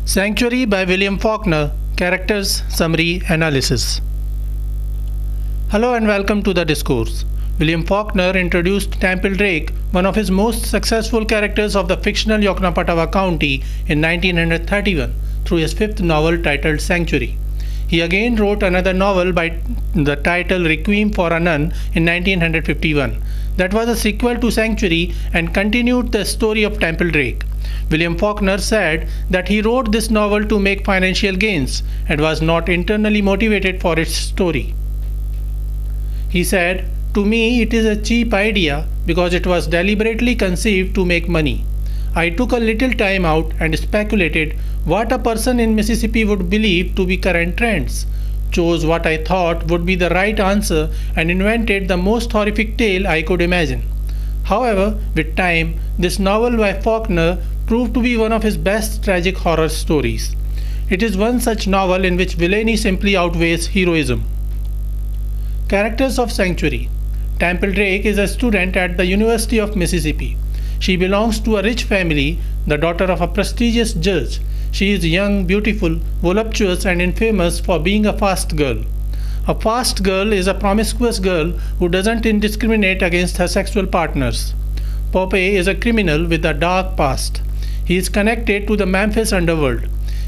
Sanctuary by William Faulkner. Characters, Summary, Analysis. Hello and welcome to the discourse. William Faulkner introduced Temple Drake, one of his most successful characters of the fictional Yoknapatawpah County, in 1931 through his fifth novel titled Sanctuary. He again wrote another novel by the title Requiem for a Nun in 1951. That was a sequel to Sanctuary and continued the story of Temple Drake. William Faulkner said that he wrote this novel to make financial gains and was not internally motivated for its story. He said, "To me, it is a cheap idea because it was deliberately conceived to make money. I took a little time out and speculated what a person in Mississippi would believe to be current trends, chose what I thought would be the right answer, and invented the most horrific tale I could imagine." However, with time, this novel by Faulkner proved to be one of his best tragic horror stories. It is one such novel in which villainy simply outweighs heroism. Characters of Sanctuary. Temple Drake is a student at the University of Mississippi. She belongs to a rich family, the daughter of a prestigious judge. She is young, beautiful, voluptuous, and infamous for being a fast girl. A fast girl is a promiscuous girl who doesn't indiscriminate against her sexual partners. Poppy is a criminal with a dark past. He is connected to the Memphis underworld.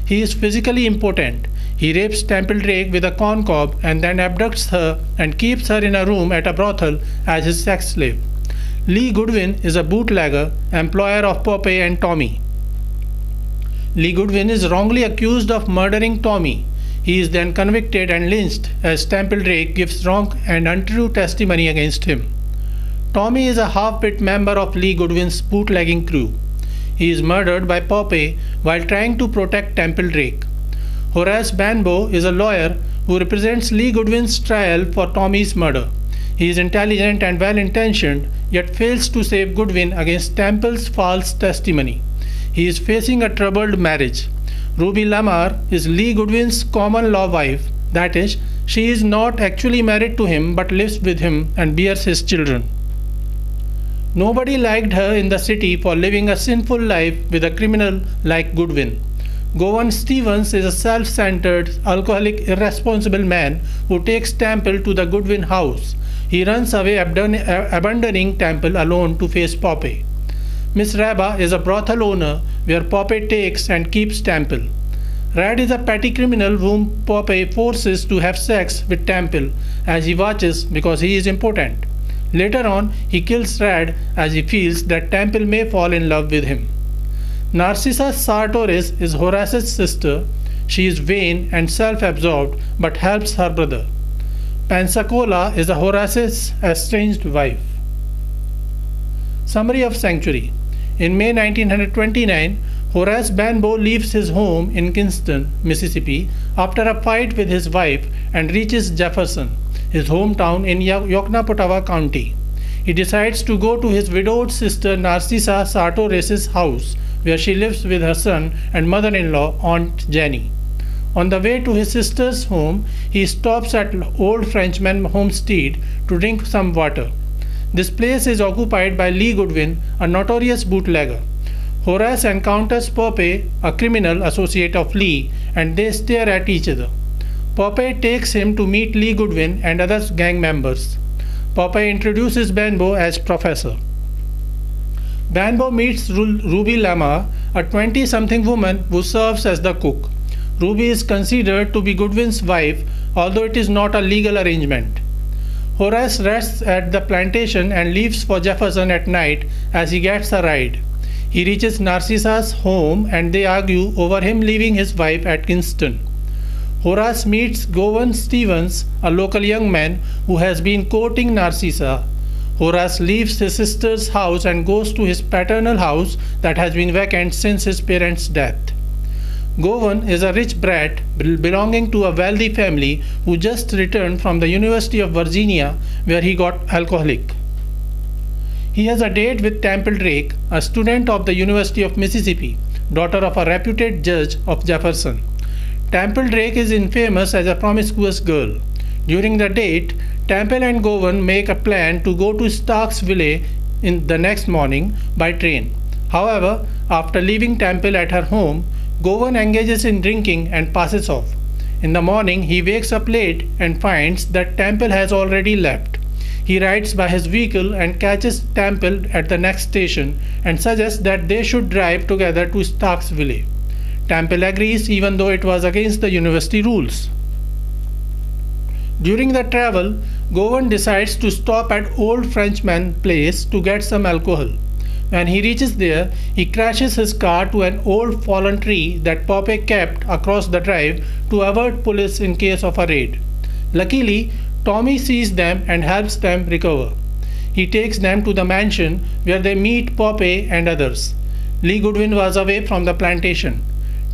He is physically impotent. He rapes Temple Drake with a corn cob and then abducts her and keeps her in a room at a brothel as his sex slave. Lee Goodwin is a bootlegger, employer of Poppy and Tommy. Lee Goodwin is wrongly accused of murdering Tommy. He is then convicted and lynched as Temple Drake gives wrong and untrue testimony against him. Tommy is a half-bit member of Lee Goodwin's bootlegging crew. He is murdered by Poppy while trying to protect Temple Drake. Horace Banbo is a lawyer who represents Lee Goodwin's trial for Tommy's murder. He is intelligent and well-intentioned, yet fails to save Goodwin against Temple's false testimony. He is facing a troubled marriage. Ruby Lamar is Lee Goodwin's common-law wife, that is, she is not actually married to him but lives with him and bears his children. Nobody liked her in the city for living a sinful life with a criminal like Goodwin. Gowan Stevens is a self-centered, alcoholic, irresponsible man who takes Temple to the Goodwin house. He runs away, abandoning Temple alone to face Poppy. Miss Reba is a brothel owner where Poppy takes and keeps Temple. Red is a petty criminal whom Poppy forces to have sex with Temple as he watches because he is impotent. Later on, he kills Red as he feels that Temple may fall in love with him. Narcissa Sartoris is Horace's sister. She is vain and self-absorbed but helps her brother. Pensacola is Horace's estranged wife. Summary of Sanctuary. In May 1929, Horace Banbo leaves his home in Kinston, Mississippi, after a fight with his wife and reaches Jefferson, his hometown in Yoknapatawpah County. He decides to go to his widowed sister Narcissa Sartoris' house, where she lives with her son and mother-in-law, Aunt Jenny. On the way to his sister's home, he stops at Old Frenchman Homestead to drink some water. This place is occupied by Lee Goodwin, a notorious bootlegger. Horace encounters Poppy, a criminal associate of Lee, and they stare at each other. Poppy takes him to meet Lee Goodwin and other gang members. Poppy introduces Banbo as professor. Banbo meets Ruby Lamar, a 20-something woman who serves as the cook. Ruby is considered to be Goodwin's wife, although it is not a legal arrangement. Horace rests at the plantation and leaves for Jefferson at night as he gets a ride. He reaches Narcissa's home and they argue over him leaving his wife at Kinston. Horace meets Gowan Stevens, a local young man who has been courting Narcissa. Horace leaves his sister's house and goes to his paternal house that has been vacant since his parents' death. Gowan is a rich brat belonging to a wealthy family who just returned from the University of Virginia, where he got alcoholic. He has a date with Temple Drake, a student of the University of Mississippi, daughter of a reputed judge of Jefferson. Temple Drake is infamous as a promiscuous girl. During the date, Temple and Gowan make a plan to go to Starksville in the next morning by train. However, after leaving Temple at her home, Govan engages in drinking and passes off. In the morning, he wakes up late and finds that Temple has already left. He rides by his vehicle and catches Temple at the next station and suggests that they should drive together to Starksville. Temple agrees even though it was against the university rules. During the travel, Govan decides to stop at Old Frenchman Place to get some alcohol. When he reaches there, he crashes his car to an old fallen tree that Poppe kept across the drive to avert police in case of a raid. Luckily, Tommy sees them and helps them recover. He takes them to the mansion where they meet Poppe and others. Lee Goodwin was away from the plantation.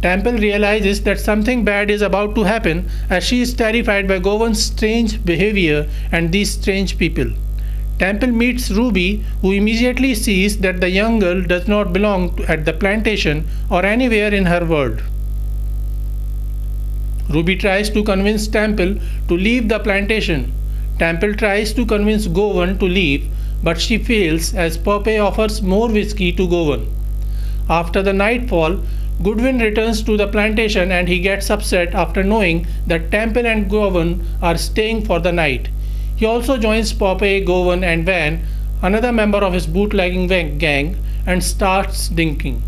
Temple realizes that something bad is about to happen as she is terrified by Govan's strange behavior and these strange people. Temple meets Ruby, who immediately sees that the young girl does not belong at the plantation or anywhere in her world. Ruby tries to convince Temple to leave the plantation. Temple tries to convince Govan to leave, but she fails as Poppe offers more whiskey to Govan. After the nightfall, Goodwin returns to the plantation and he gets upset after knowing that Temple and Govan are staying for the night. He also joins Poppe, Govan and Van, another member of his bootlegging gang, and starts drinking.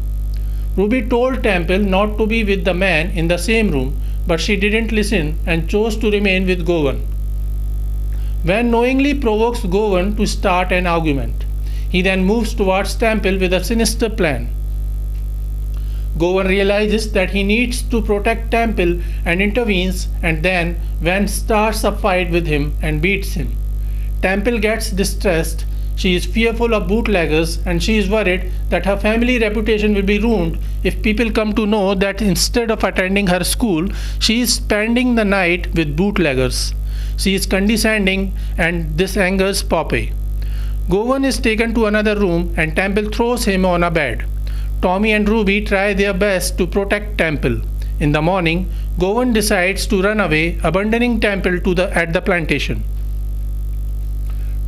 Ruby told Temple not to be with the man in the same room, but she didn't listen and chose to remain with Govan. Van knowingly provokes Govan to start an argument. He then moves towards Temple with a sinister plan. Govan realizes that he needs to protect Temple and intervenes, and then Van starts a fight with him and beats him. Temple gets distressed. She is fearful of bootleggers and she is worried that her family reputation will be ruined if people come to know that instead of attending her school, she is spending the night with bootleggers. She is condescending and this angers Poppe. Govan is taken to another room and Temple throws him on a bed. Tommy and Ruby try their best to protect Temple. In the morning, Govan decides to run away, abandoning Temple at the plantation.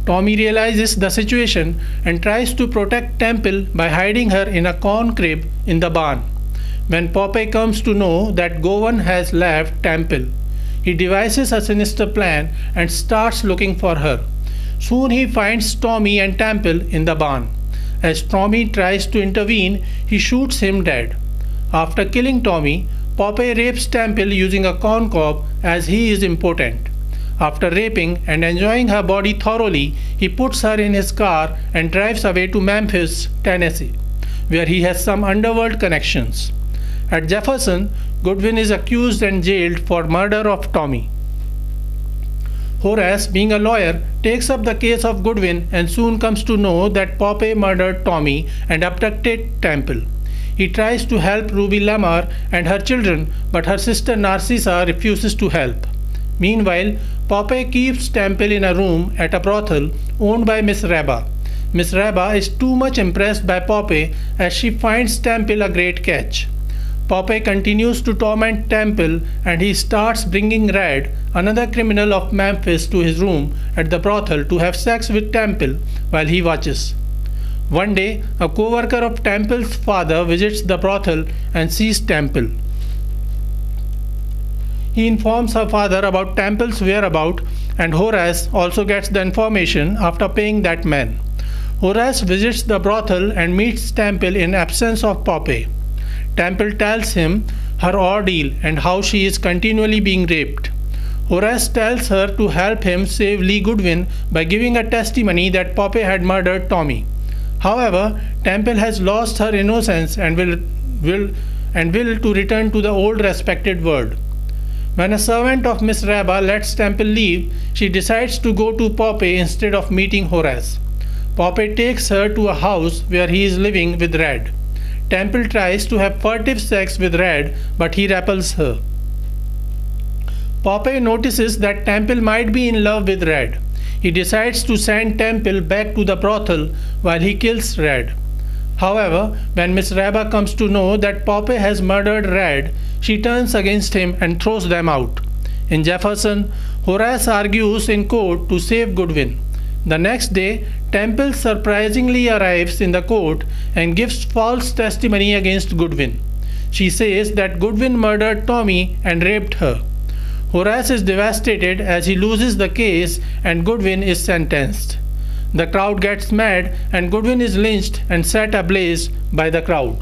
Tommy realizes the situation and tries to protect Temple by hiding her in a corn crib in the barn. When Poppe comes to know that Govan has left Temple, he devises a sinister plan and starts looking for her. Soon he finds Tommy and Temple in the barn. As Tommy tries to intervene, he shoots him dead. After killing Tommy, Poppe rapes Temple using a corn cob as he is impotent. After raping and enjoying her body thoroughly, he puts her in his car and drives away to Memphis, Tennessee, where he has some underworld connections. At Jefferson, Goodwin is accused and jailed for murder of Tommy. Horace, being a lawyer, takes up the case of Goodwin and soon comes to know that Poppe murdered Tommy and abducted Temple. He tries to help Ruby Lamar and her children, but her sister Narcissa refuses to help. Meanwhile, Poppe keeps Temple in a room at a brothel owned by Miss Reba. Miss Reba is too much impressed by Poppe as she finds Temple a great catch. Poppe continues to torment Temple and he starts bringing Red, another criminal of Memphis, to his room at the brothel to have sex with Temple while he watches. One day, a co-worker of Temple's father visits the brothel and sees Temple. He informs her father about Temple's whereabouts and Horace also gets the information after paying that man. Horace visits the brothel and meets Temple in absence of Poppe. Temple tells him her ordeal and how she is continually being raped. Horace tells her to help him save Lee Goodwin by giving a testimony that Poppe had murdered Tommy. However, Temple has lost her innocence and will to return to the old respected world. When a servant of Miss Reba lets Temple leave, she decides to go to Poppe instead of meeting Horace. Poppe takes her to a house where he is living with Red. Temple tries to have furtive sex with Red, but he repels her. Poppe notices that Temple might be in love with Red. He decides to send Temple back to the brothel while he kills Red. However, when Miss Reba comes to know that Poppe has murdered Red, she turns against him and throws them out. In Jefferson, Horace argues in court to save Goodwin. The next day, Temple surprisingly arrives in the court and gives false testimony against Goodwin. She says that Goodwin murdered Tommy and raped her. Horace is devastated as he loses the case and Goodwin is sentenced. The crowd gets mad and Goodwin is lynched and set ablaze by the crowd.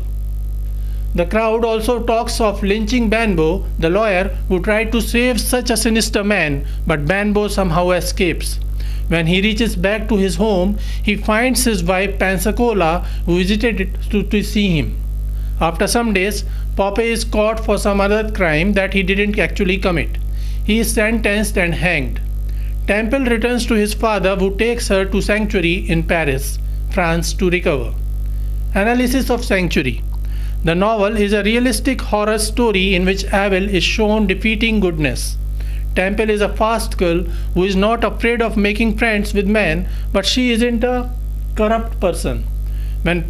The crowd also talks of lynching Banbo, the lawyer who tried to save such a sinister man, but Banbo somehow escapes. When he reaches back to his home, he finds his wife Pensacola, who visited to see him. After some days, Poppy is caught for some other crime that he didn't actually commit. He is sentenced and hanged. Temple returns to his father, who takes her to Sanctuary in Paris, France, to recover. Analysis of Sanctuary. The novel is a realistic horror story in which evil is shown defeating goodness. Temple is a fast girl who is not afraid of making friends with men, but she isn't a corrupt person. When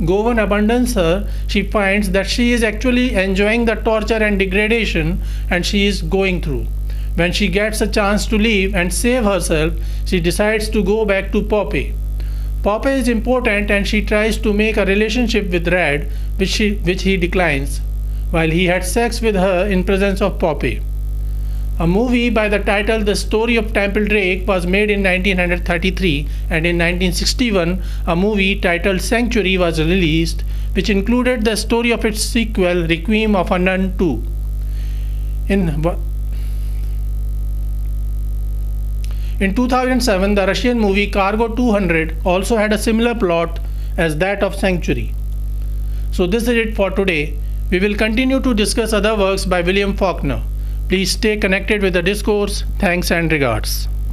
Govan abandons her, she finds that she is actually enjoying the torture and degradation and she is going through. When she gets a chance to leave and save herself, she decides to go back to Poppy. Poppy is important and she tries to make a relationship with Red, which he declines, while he had sex with her in presence of Poppy. A movie by the title The Story of Temple Drake was made in 1933, and in 1961 a movie titled Sanctuary was released, which included the story of its sequel Requiem of a Nun 2. In 2007, the Russian movie Cargo 200 also had a similar plot as that of Sanctuary. So this is it for today. We will continue to discuss other works by William Faulkner. Please stay connected with the discourse. Thanks and regards.